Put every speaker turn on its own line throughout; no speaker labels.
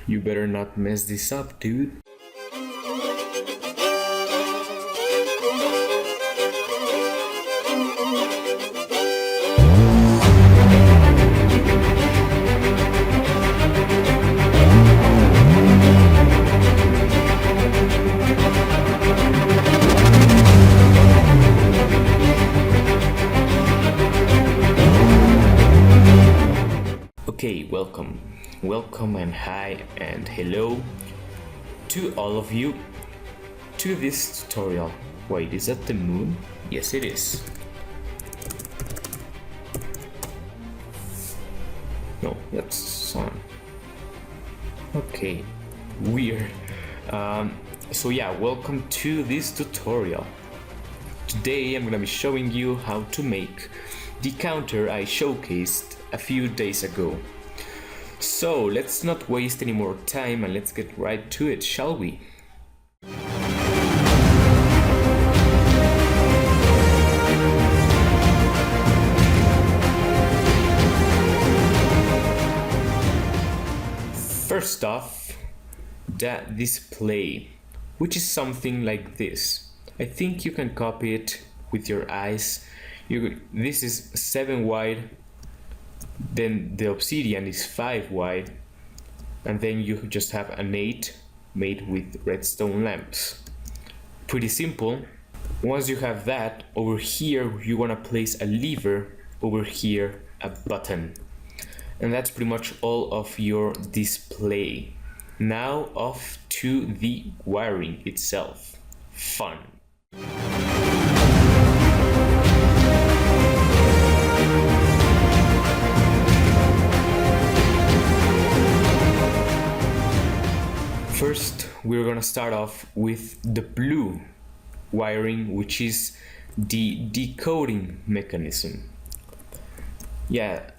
You better not mess this up, dude. Okay, welcome and hi and hello to all of you to this tutorial. Wait, is that the moon? Yes, it is. No, that's sun. Okay, weird. So yeah, welcome to this tutorial. Today I'm gonna be showing you how to make the counter I showcased a few days ago. So let's not waste any more time and let's get right to it, shall we? First off, that display, which is something like this. I think you can copy it with your eyes. This is 7 wide, then the obsidian is 5 wide, and then you just have an 8 made with redstone lamps. Pretty simple. Once you have that, over here you want to place a lever, over here a button, and that's pretty much all of your display. Now off to the wiring itself. Fun. First, we're gonna start off with the blue wiring, which is the decoding mechanism. Yeah,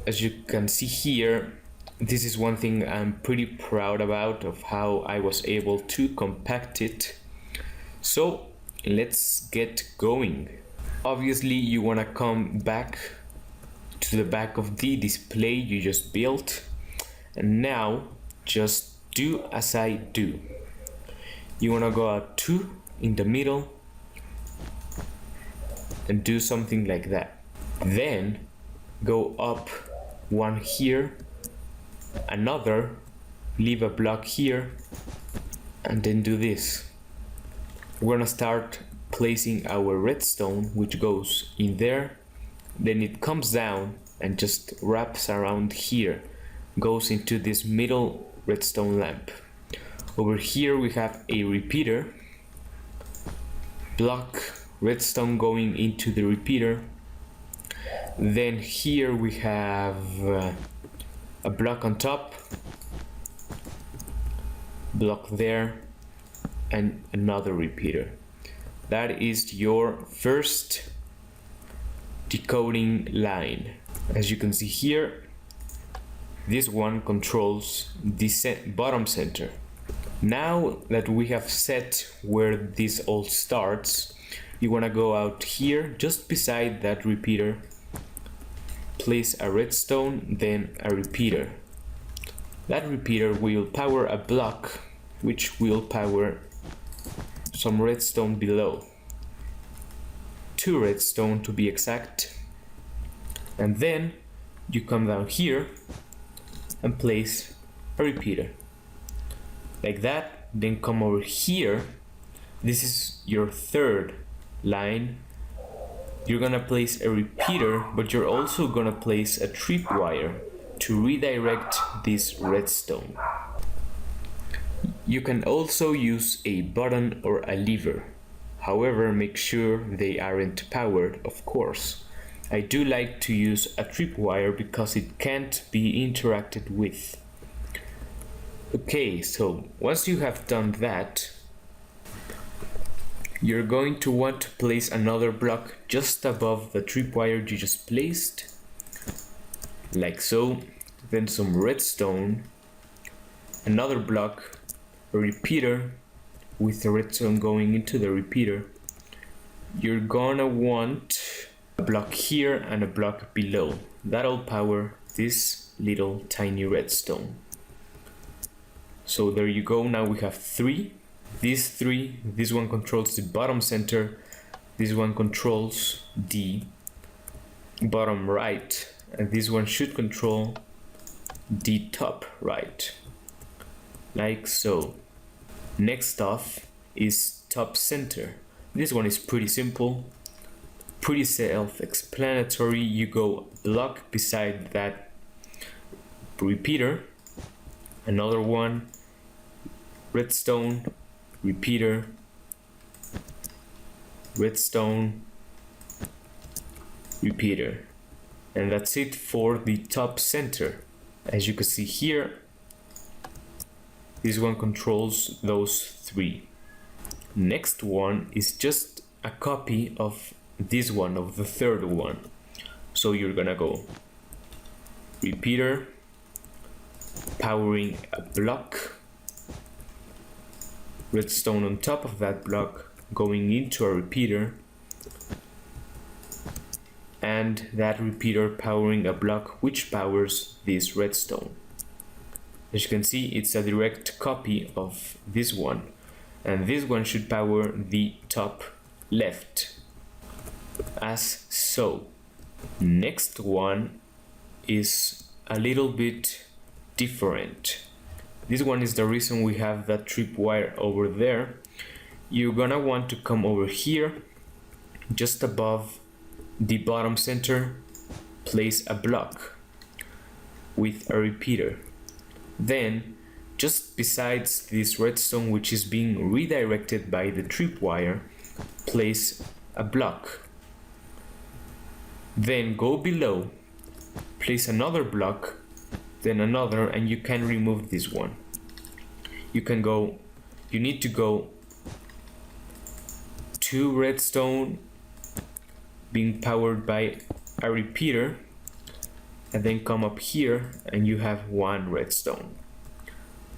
as you can see here, this is one thing I'm pretty proud about, of how I was able to compact it. So let's get going. Obviously you wanna come back to the back of the display you just built, and now just do as I do. You wanna go out 2 in the middle and do something like that. Then go up 1 here, another, leave a block here, and then do this. We're gonna start placing our redstone, which goes in there, then it comes down and just wraps around here, goes into this middle redstone lamp. Over here we have a repeater, block redstone going into the repeater. Then here we have a block on top, block there, and another repeater. That is your first decoding line. As you can see here, this one controls the bottom center. Now that we have set where this all starts, you want to go out here just beside that repeater, place a redstone, then a repeater. That repeater will power a block, which will power some redstone below, 2 redstone to be exact. And then you come down here and place a repeater like that, then come over here. This is your third line. You're gonna place a repeater, but you're also gonna place a tripwire to redirect this redstone. You can also use a button or a lever. However, make sure they aren't powered, of course. I do like to use a tripwire because it can't be interacted with. Okay, so once you have done that, you're going to want to place another block just above the tripwire you just placed, like so. Then some redstone, another block, a repeater with the redstone going into the repeater. You're gonna want a block here and a block below. That'll power this little tiny redstone. So there you go. Now we have three. These three, this one controls the bottom center, this one controls the bottom right, and this one should control the top right, like so. Next off is top center. This one is pretty simple, pretty self-explanatory. You go block beside that repeater, another one, redstone, repeater, redstone, repeater, and that's it for the top center. As you can see here, this one controls those three. Next one is just a copy of this one, of the third one. So you're gonna go repeater, powering a block, redstone on top of that block, going into a repeater, and that repeater powering a block which powers this redstone. As you can see, it's a direct copy of this one, and this one should power the top left, as so. Next one is a little bit different. This one is the reason we have that tripwire over there. You're gonna want to come over here, just above the bottom center, place a block with a repeater. Then, just besides this redstone which is being redirected by the tripwire, place a block. Then go below, place another block, then another, and you can remove this one. You need to go two redstone being powered by a repeater, and then come up here and you have one redstone.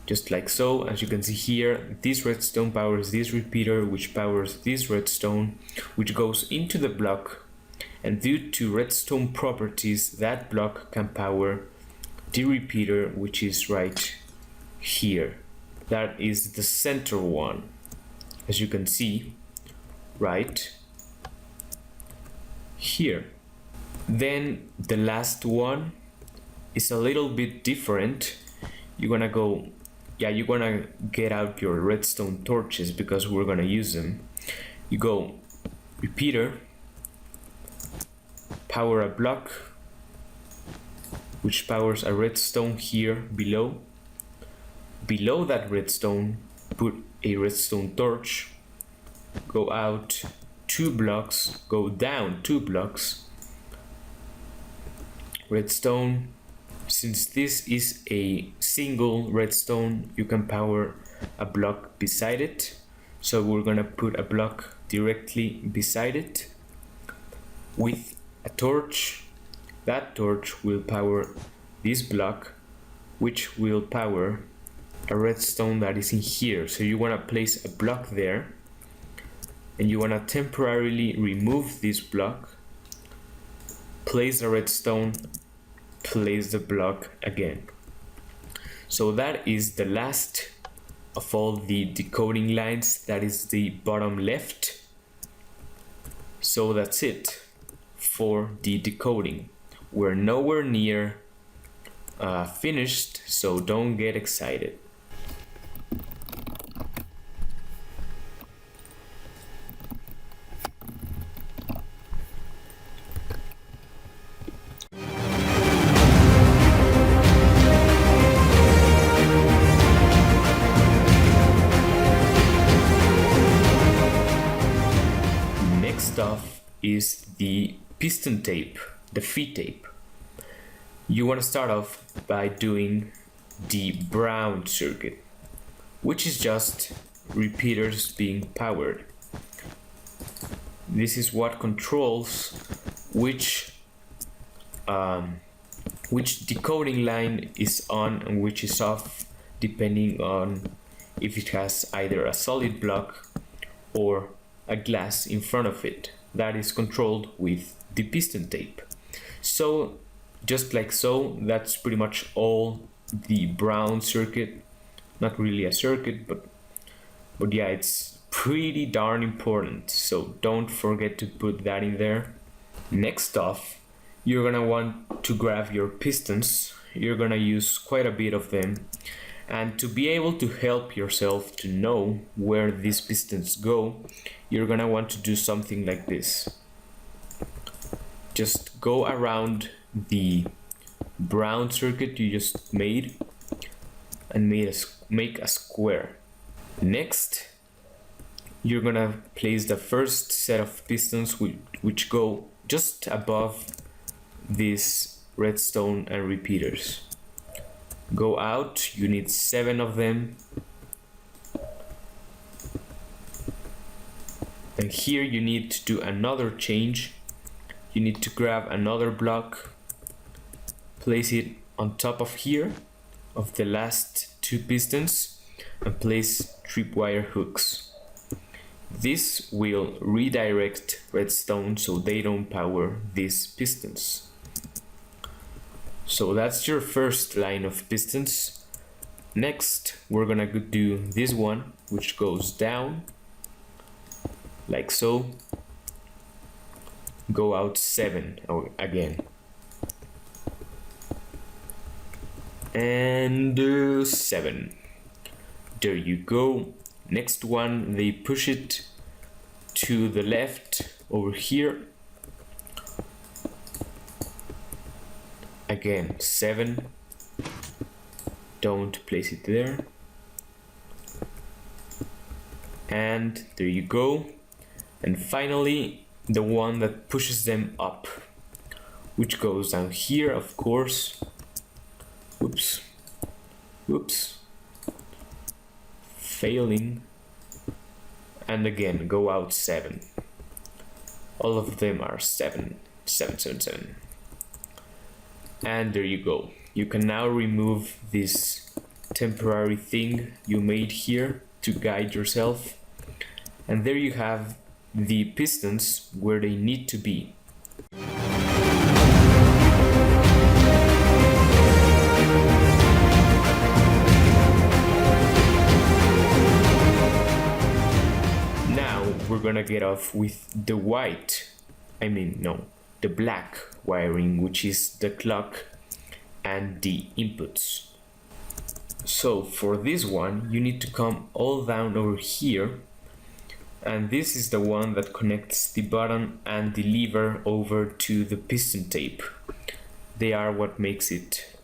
Just like so. As you can see here, this redstone powers this repeater, which powers this redstone, which goes into the block, and due to redstone properties, that block can power the repeater, which is right here. That is the center one, as you can see, right here. Then the last one is a little bit different. You're gonna get out your redstone torches because we're gonna use them. You go repeater, power a block, which powers a redstone here below. Below that redstone, put a redstone torch, go out 2 blocks, go down 2 blocks, redstone. Since this is a single redstone, you can power a block beside it. So we're gonna put a block directly beside it with a torch. That torch will power this block, which will power a redstone that is in here. So you wanna place a block there, and you wanna temporarily remove this block, place a redstone, place the block again. So that is the last of all the decoding lines. That is the bottom left. So that's it for the decoding. We're nowhere near finished, so don't get excited. Stuff is the piston tape, the feed tape. You want to start off by doing the brown circuit, which is just repeaters being powered. This is what controls which decoding line is on and which is off, depending on if it has either a solid block or a glass in front of it. That is controlled with the piston tape. So just like so. That's pretty much all the brown circuit. Not really a circuit, but yeah, it's pretty darn important, so don't forget to put that in there. Next off, you're gonna want to grab your pistons. You're gonna use quite a bit of them, and to be able to help yourself to know where these pistons go, you're gonna want to do something like this. Just go around the brown circuit you just made and make a square. Next, you're gonna place the first set of pistons which go just above these redstone and repeaters. Go out, you need 7 of them. And here you need to do another change. You need to grab another block, place it on top of here, of the last 2 pistons, and place tripwire hooks. This will redirect redstone so they don't power these pistons. So that's your first line of pistons. Next, we're gonna do this one, which goes down, like so. Go out 7 again. And 7. There you go. Next one, they push it to the left over here. Again, 7. Don't place it there. And there you go. And finally, the one that pushes them up, which goes down here, of course. Whoops. Whoops. Failing. And again, go out 7. All of them are 7. 7, 7, 7. And there you go. You can now remove this temporary thing you made here to guide yourself. And there you have the pistons where they need to be. Now we're gonna get off with the the black wiring, which is the clock and the inputs. So for this one, you need to come all down over here, and this is the one that connects the button and the lever over to the piston tape. They are what makes it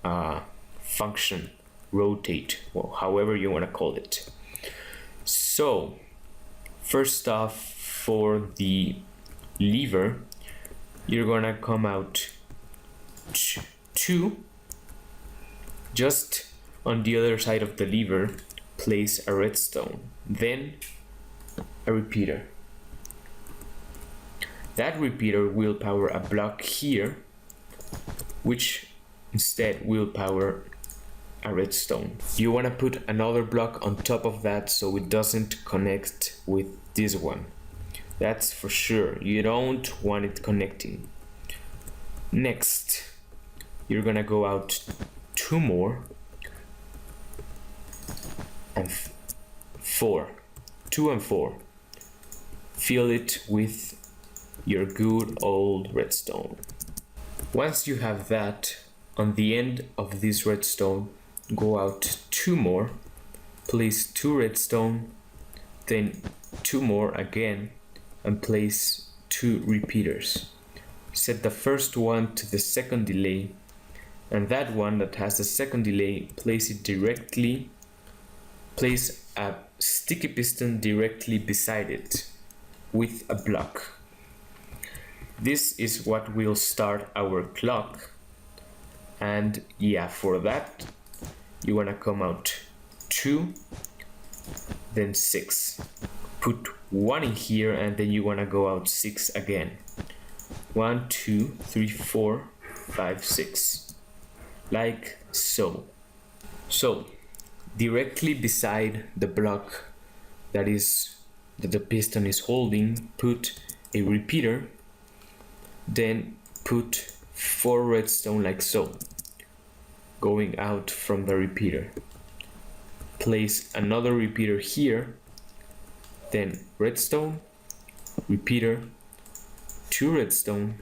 function, rotate, well, however you want to call it. So first off, for the lever, you're gonna come out 2, just on the other side of the lever, place a redstone, then a repeater. That repeater will power a block here, which instead will power a redstone. You want to put another block on top of that so it doesn't connect with this one. That's for sure. You don't want it connecting. Next, you're gonna go out 2 more and 4. 2 and 4. Fill it with your good old redstone. Once you have that, on the end of this redstone, go out 2 more, place 2 redstone, then 2 more again, and place 2 repeaters. Set the first one to the second delay, and that one that has the second delay, place a sticky piston directly beside it with a block. This is what will start our clock, and yeah, for that you want to come out 2, then 6. Put 1 in here, and then you want to go out 6 again. 1, 2, 3, 4, 5, 6, like so. So directly beside the block that the piston is holding, put a repeater, then put 4 redstone like so, going out from the repeater. Place another repeater here, then redstone, repeater, 2 redstone,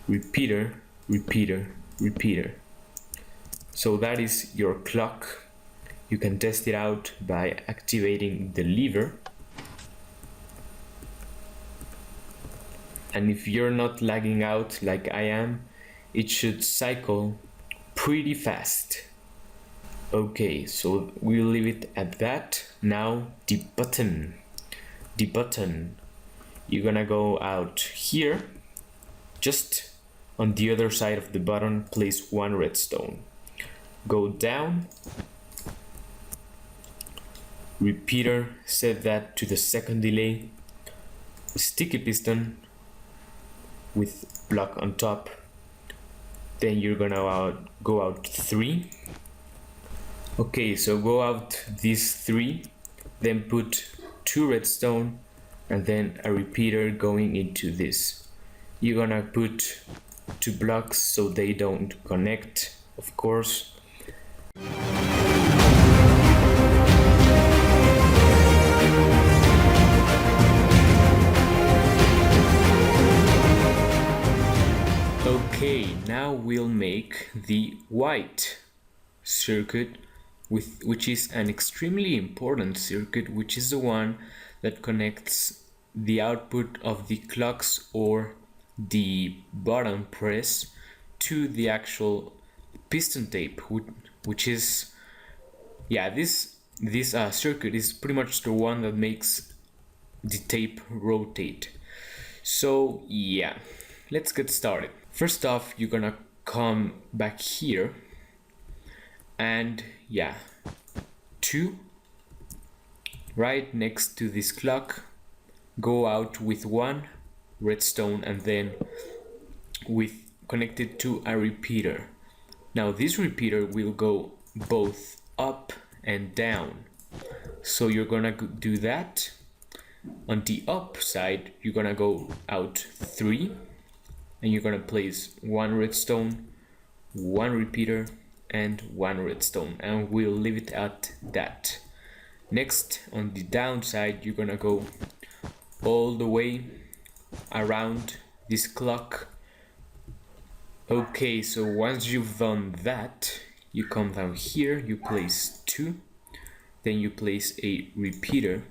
repeater, repeater, repeater. So that is your clock. You can test it out by activating the lever. And if you're not lagging out like I am, it should cycle pretty fast. Okay, so we'll leave it at that. Now the button. You're gonna go out here, just on the other side of the button, place 1 redstone. Go down, repeater, set that to the second delay, sticky piston with block on top. Then you're gonna go out 3. Okay, so go out these 3, then put 2 redstone and then a repeater going into this. You're gonna put 2 blocks so they don't connect, of course. Okay, now we'll make the white circuit, which is an extremely important circuit, which is the one that connects the output of the clocks or the button press to the actual piston tape, which is, yeah, this circuit is pretty much the one that makes the tape rotate. So yeah, let's get started. First off, you're gonna come back here and yeah, 2 right next to this clock, go out with 1 redstone and then with connected to a repeater. Now this repeater will go both up and down, so you're gonna do that. On the up side, you're gonna go out 3 and you're gonna place 1 redstone, 1 repeater and 1 redstone, and we'll leave it at that. Next, on the down side, you're gonna go all the way around this clock. Okay, so once you've done that, you come down here, you place 2, then you place a repeater,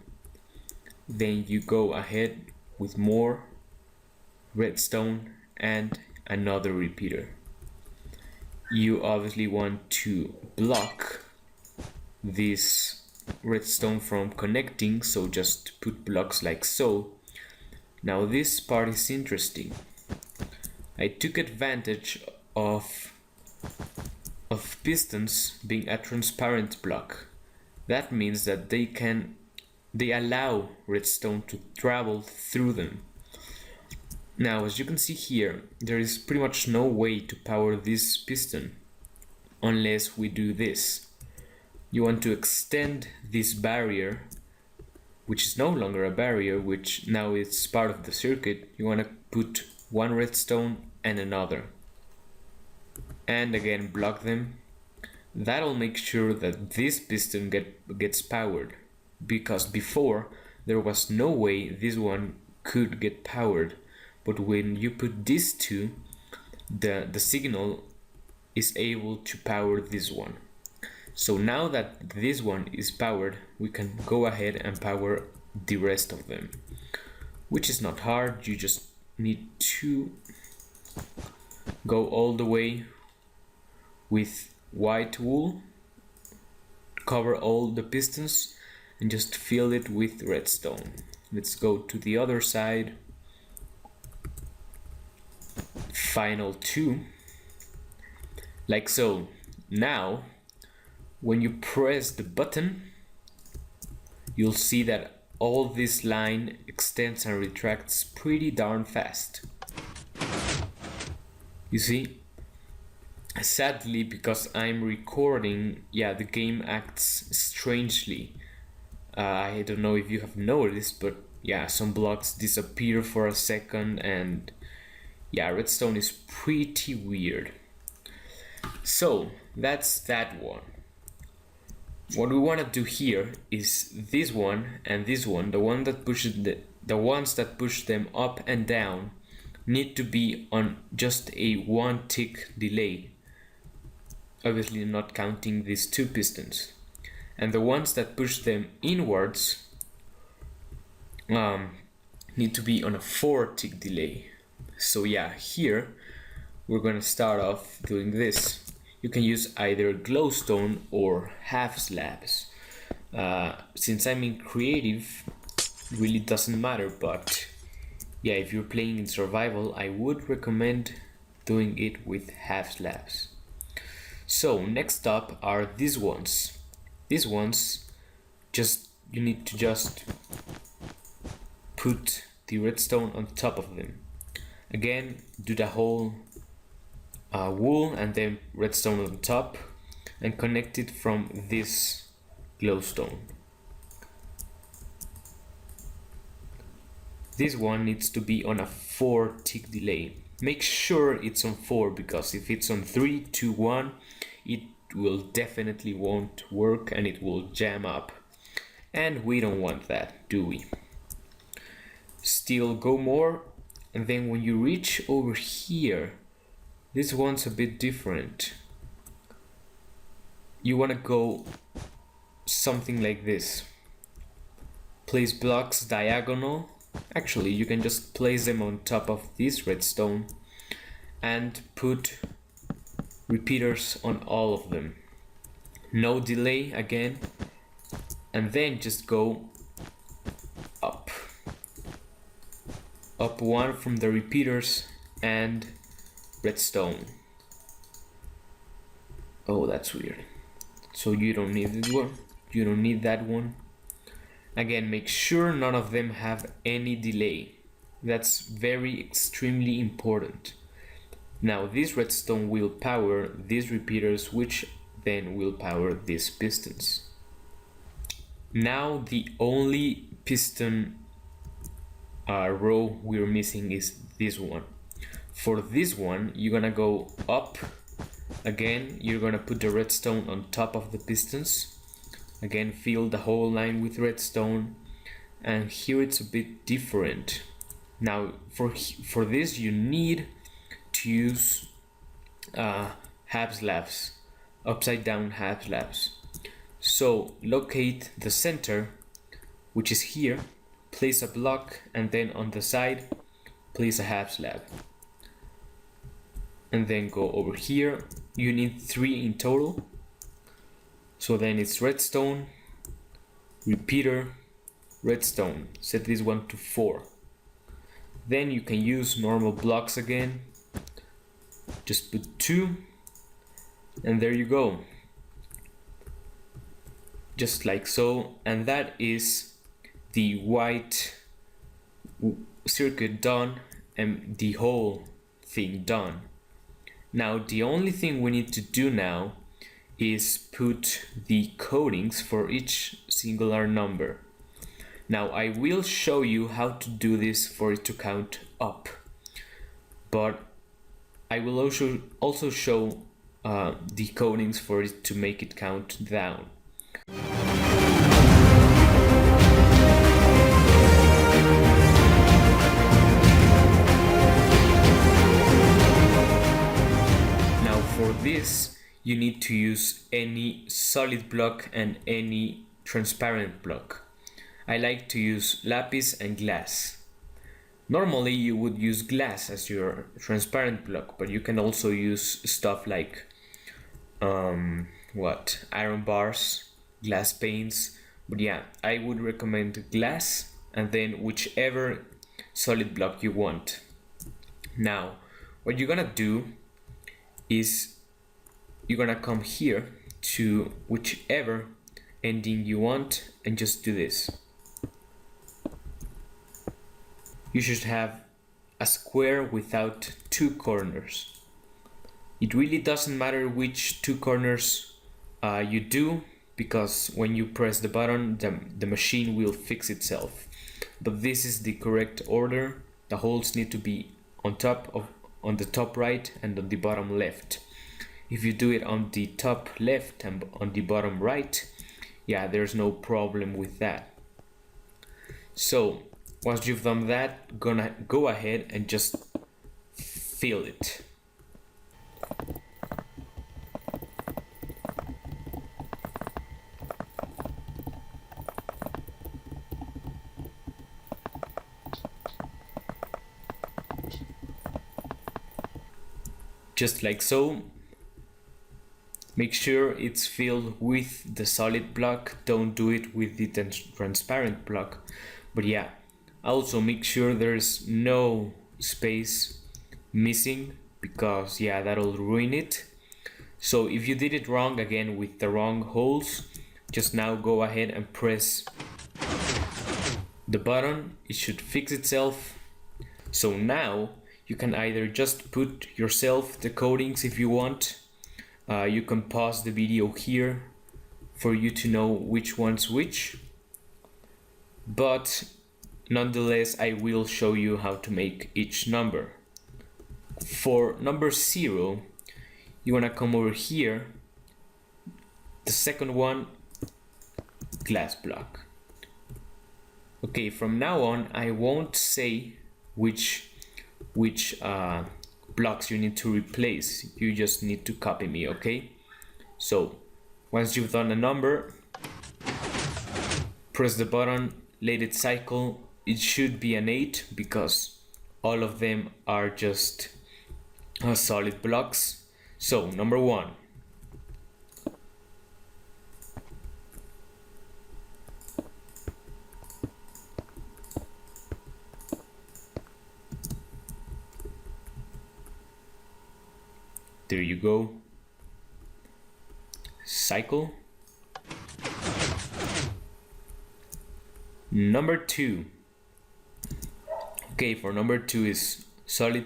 then you go ahead with more redstone and another repeater. You obviously want to block this redstone from connecting, so just put blocks like so. Now this part is interesting. I took advantage of pistons being a transparent block. That means that they allow redstone to travel through them. Now, as you can see here, there is pretty much no way to power this piston unless we do this. You want to extend this barrier, which is no longer a barrier, which now is part of the circuit. You want to put 1 redstone and another, and again block them. That'll make sure that this piston gets powered, because before there was no way this one could get powered. But when you put these 2, the signal is able to power this one. So now that this one is powered, we can go ahead and power the rest of them, which is not hard. You just need to go all the way with white wool, cover all the pistons, and just fill it with redstone. Let's go to the other side. Final 2, like so. Now when you press the button, you'll see that all this line extends and retracts pretty darn fast. You see, sadly, because I'm recording, yeah, the game acts strangely. I don't know if you have noticed, but yeah, some blocks disappear for a second, and Yeah, redstone is pretty weird. So that's that one. What we want to do here is this one and this one, the ones that push them up and down need to be on just a 1 tick delay, obviously not counting these two pistons, and the ones that push them inwards need to be on a 4 tick delay. So yeah, here we're gonna start off doing this. You can use either glowstone or half slabs. Since I'm in creative, it really doesn't matter, but yeah, if you're playing in survival, I would recommend doing it with half slabs. So next up are these ones. These ones, you need to just put the redstone on top of them. Again, do the whole wool and then redstone on top, and connect it from this glowstone. This one needs to be on a 4 tick delay. Make sure it's on 4, because if it's on 3, 2, 1, it will definitely won't work and it will jam up. And we don't want that, do we? Still go more, and then when you reach over here, this one's a bit different. You want to go something like this. Place blocks diagonal. Actually, you can just place them on top of this redstone and put repeaters on all of them. No delay again, and then just go up. Up one from the repeaters and redstone. Oh, that's weird. So you don't need this one. You don't need that one. Again, make sure none of them have any delay. That's very extremely important. Now this redstone will power these repeaters, which then will power these pistons. Now the only piston row we're missing is this one. For this one, you're gonna go up. Again, you're gonna put the redstone on top of the pistons. Again, fill the whole line with redstone. And here it's a bit different. Now, for this, you need to use half slabs, upside down half slabs. So locate the center, which is here. Place a block, and then on the side, place a half slab. And then go over here. You need 3 in total. So then it's redstone, repeater, redstone. Set this one to 4. Then you can use normal blocks again. Just put 2, and there you go. Just like so, and that is the white circuit done and the whole thing done. Now the only thing we need to do now is put the codings for each singular number. Now I will show you how to do this for it to count up, but I will also show the codings for it to make it count down. Now for this, you need to use any solid block and any transparent block. I like to use lapis and glass. Normally you would use glass as your transparent block, but you can also use stuff like iron bars, glass panes. But yeah, I would recommend glass and then whichever solid block you want. Now what you're gonna do is you're gonna come here to whichever ending you want and just do this. You should have a square without 2 corners. It really doesn't matter which 2 corners you do, because when you press the button, the machine will fix itself. But this is the correct order. The holes need to be on the top right and on the bottom left. If you do it on the top left and on the bottom right, yeah, there's no problem with that. So once you've done that, gonna go ahead and just fill it. Just like so. Make sure it's filled with the solid block, don't do it with the transparent block. But yeah, also make sure there's no space missing, because yeah, that'll ruin it. So if you did it wrong, again with the wrong holes, just now go ahead and press the button, it should fix itself. So now you can either just put yourself the coatings if you want. You can pause the video here for you to know which one's which, but nonetheless I will show you how to make each number. For number 0, you want to come over here, the second one, glass block. Okay, from now on I won't say which blocks you need to replace, you just need to copy me, okay? So once you've done a number, press the button, let it cycle. It should be an 8 because all of them are just solid blocks. So number 1, there you go, cycle. Number 2, okay, for number 2 is solid,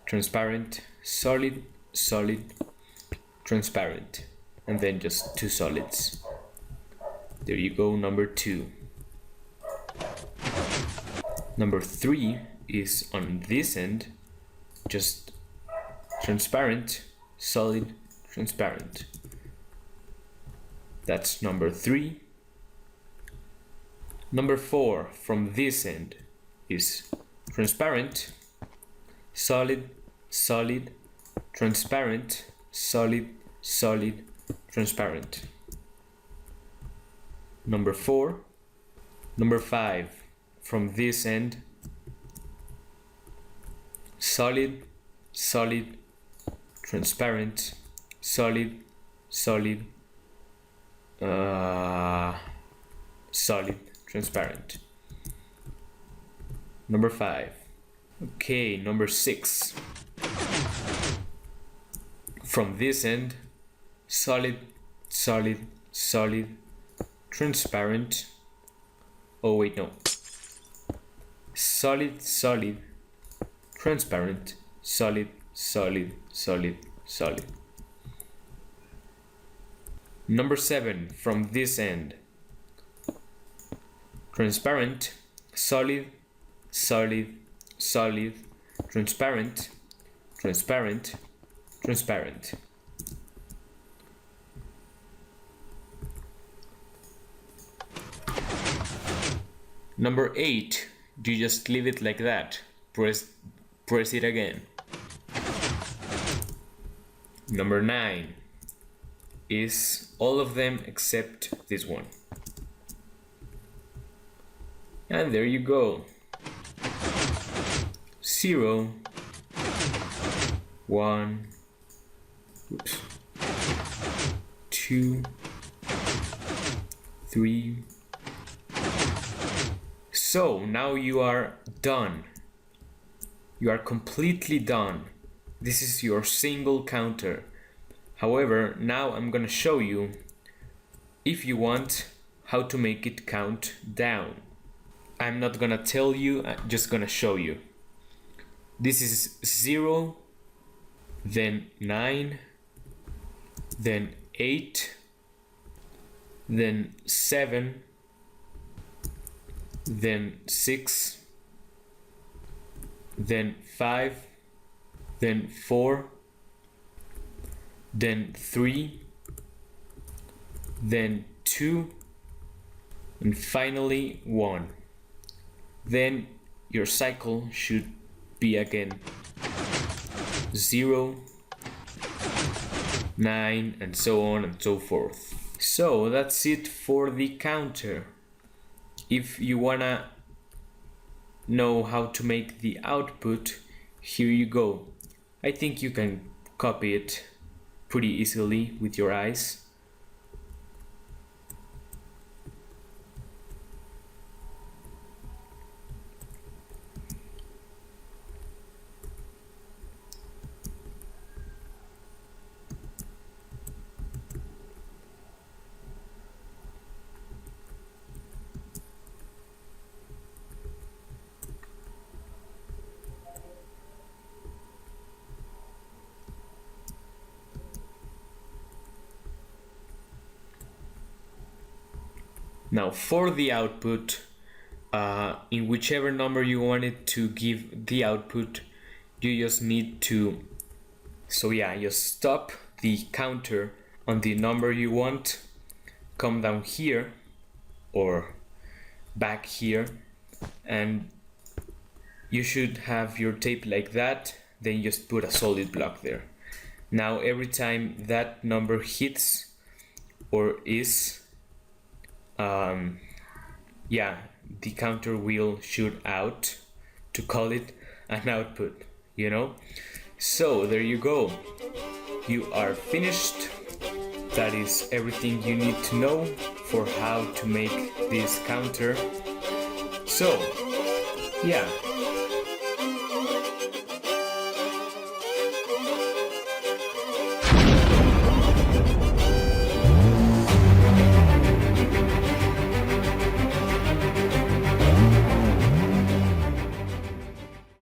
transparent, solid, solid, transparent, and then just 2 solids. There you go, number 2. Number 3 is on this end, just transparent, solid, transparent. That's number 3. Number 4 from this end is transparent, solid, solid, transparent, solid, solid, transparent. Number 4. Number 5 from this end, solid, solid, transparent, solid, solid, solid, transparent. Number 5. Okay, number 6. From this end, solid, solid, solid, transparent. Oh wait, no. Solid, solid, transparent, solid, solid, solid, solid. Number 7 from this end, transparent, solid, solid, solid, transparent, transparent, transparent. Number 8, you just leave it like that. Press it again. Number 9 is all of them except this one. And there you go. 0, 1, oops, 2, 3. So now you are done. You are completely done. This is your single counter. However, now I'm gonna show you, if you want, how to make it count down. I'm not gonna tell you, I'm just gonna show you. This is 0, then 9, then 8, then 7, then 6, then 5, then 4, then 3, then 2, and finally 1. Then your cycle should be again 0, 9, and so on and so forth. So that's it for the counter. If you wanna know how to make the output, here you go. I think you can copy it pretty easily with your eyes. Now for the output, in whichever number you wanted to give the output, you just need to, just stop the counter on the number you want, come down here or back here, and you should have your tape like that. Then just put a solid block there. Now every time that number hits or is, the counter will shoot out to call it an output, you know? So there you go. You are finished. That is everything you need to know for how to make this counter. So, yeah.